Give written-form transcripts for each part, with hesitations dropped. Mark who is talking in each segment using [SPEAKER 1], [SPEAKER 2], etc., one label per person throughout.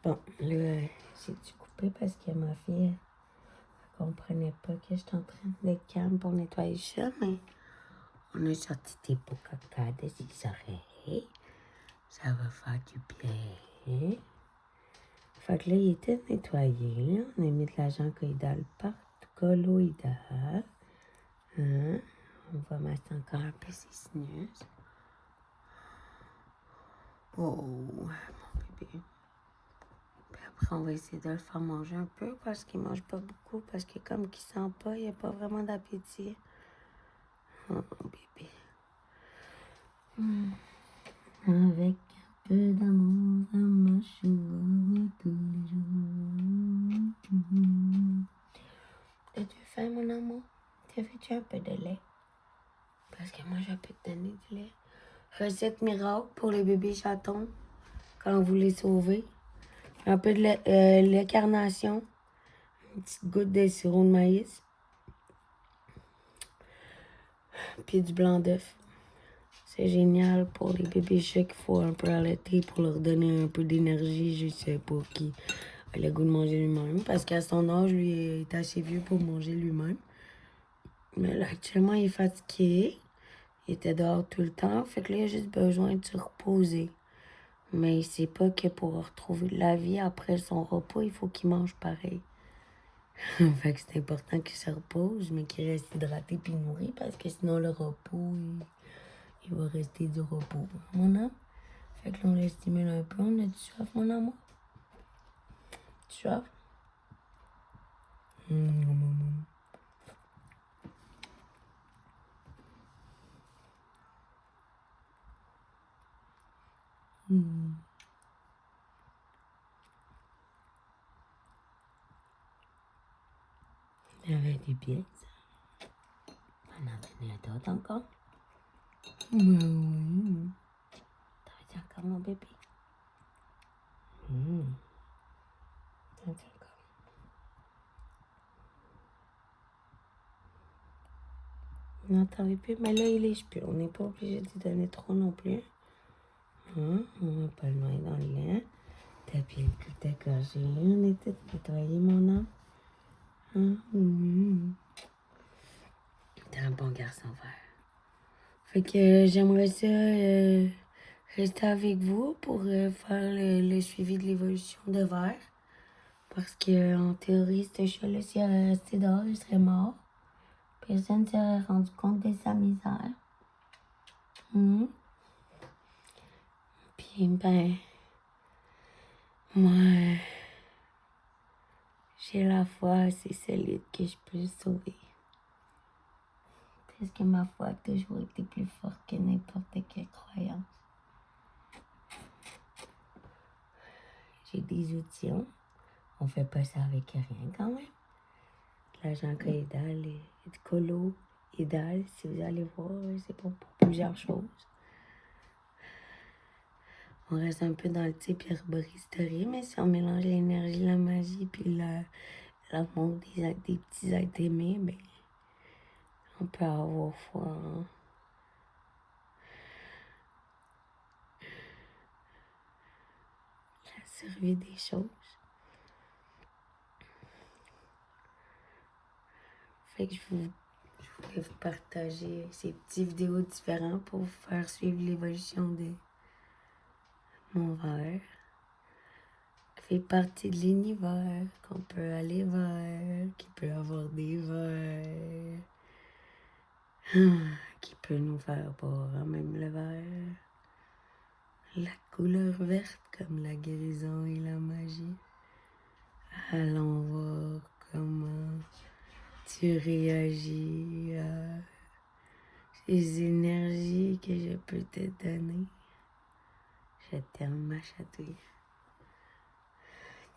[SPEAKER 1] Bon, là, j'ai dû couper parce que ma fille, elle comprenait pas que j'étais en train de calme pour nettoyer ça, mais on a sorti des beaux caca de ses oreilles. Ça va faire du bien. Fait que là, il était nettoyé, là. On a mis de l'agent colloïdal partout. Colloïdal. Hein? On va mettre encore un peu ses sinus. Oh, mon bébé. Puis après, on va essayer de le faire manger un peu parce qu'il mange pas beaucoup. Parce que comme il sent pas, il a pas vraiment d'appétit. Oh, mon bébé. Avec un peu d'amour dans ma joue tous les jours. As-tu faim, mon amour? T'as fait un peu de lait? Parce que moi, je peux te donner du lait. Recette miracle pour les bébés chatons quand vous les sauvez. Un peu de lait carnation. Une petite goutte de sirop de maïs. Puis du blanc d'œuf. C'est génial pour les bébés chats qu'il faut un peu allaiter pour leur donner un peu d'énergie, je sais, pour qu'il ait le goût de manger lui-même. Parce qu'à son âge, lui, il est assez vieux pour manger lui-même. Mais là, actuellement, il est fatigué. Il était dehors tout le temps. Fait que là, il a juste besoin de se reposer. Mais il sait pas que pour retrouver de la vie après son repas, il faut qu'il mange pareil. Fait que c'est important qu'il se repose, mais qu'il reste hydraté puis nourri. Parce que sinon, le repos, il va rester du repos. Mon âme? Fait que là, on les stimule un peu. On a du soif, mon amour? Du soif? Mmh. Ça avait du bien, ça. On en tenait d'autres encore? Oui. T'en veux encore, mon bébé? T'en veux encore? Non, t'en veux plus? Mais là, il lèche plus. On n'est pas obligé de donner trop non plus. On va pas le noyer dans le lait. T'as bien le cul de ta gorgée. On était nettoyé, mon âme. T'es un bon garçon vert. Fait que j'aimerais ça rester avec vous pour faire le suivi de l'évolution de Vert. Parce que en théorie, ce chat-là, s'il avait resté dehors, il serait mort. Personne ne s'aurait rendu compte de sa misère. Puis, ben, moi, j'ai la foi assez solide que je peux le sauver. Parce que ma foi a toujours été plus forte que n'importe quelle croyance. J'ai des outils. On fait pas ça avec rien quand même. De l'agent colloïdal et du colloïdal, si vous allez voir, c'est pour plusieurs choses. On reste un peu dans le type herboristerie, mais si on mélange l'énergie, la magie, puis l'amour des petits êtres aimés, ben, on peut avoir foi en la survie des choses. Fait que je voulais vous partager ces petites vidéos différentes pour vous faire suivre l'évolution de mon verre. Qui fait partie de l'univers, qu'on peut aller vers, qui peut avoir des vers, qui peut nous faire boire même le verre. La couleur verte comme la guérison et la magie. Allons voir comment tu réagis à ces énergies que je peux te donner. Je t'aime, ma chatouille.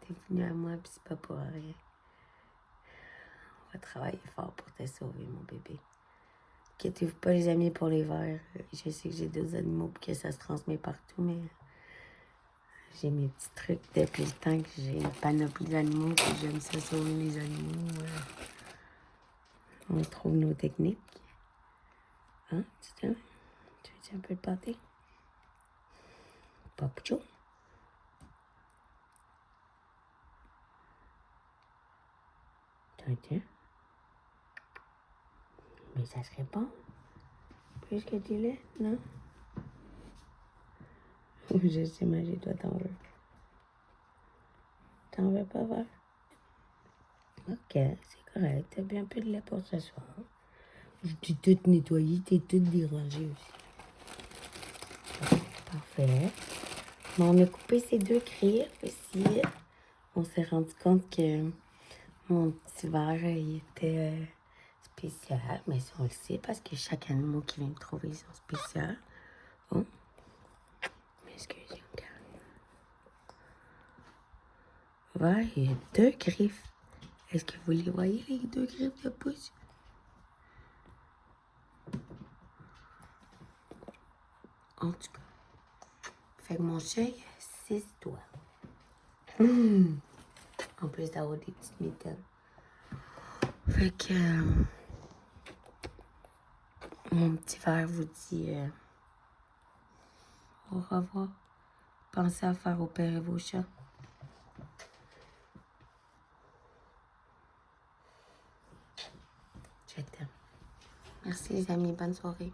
[SPEAKER 1] T'es venue à moi, puis c'est pas pour rien. On va travailler fort pour te sauver, mon bébé. Inquiétez-vous pas, les amis, pour les vers. Je sais que j'ai deux animaux pour que ça se transmet partout, mais j'ai mes petits trucs depuis le temps que j'ai une panoplie d'animaux, que j'aime ça sauver les animaux. On trouve nos techniques. Hein, tu veux un peu de pâté? Papucho? Tiens. Mais ça serait bon. Plus que tu l'es, non? Je sais, mais toi, t'en veux. T'en veux pas voir? Ok, c'est correct. T'as bien un peu de lait pour ce soir. T'es toute nettoyée, t'es toute dérangée aussi. Parfait. Bon, on a coupé ces 2 griffes aussi. On s'est rendu compte que mon petit verre, il était spécial. Mais ça, on le sait parce que chaque animal qui vient me trouver, ils sont spéciaux. Oh. Excusez, regarde. Voilà, il y a 2 griffes. Est-ce que vous les voyez, les 2 griffes de pouce? En tout cas. Fait que mon chat, il a 6 doigts. En plus d'avoir des petites mitaines. Fait que mon petit verre vous dit au revoir. Pensez à faire opérer vos chats. Je t'aime. Merci les amis, bonne soirée.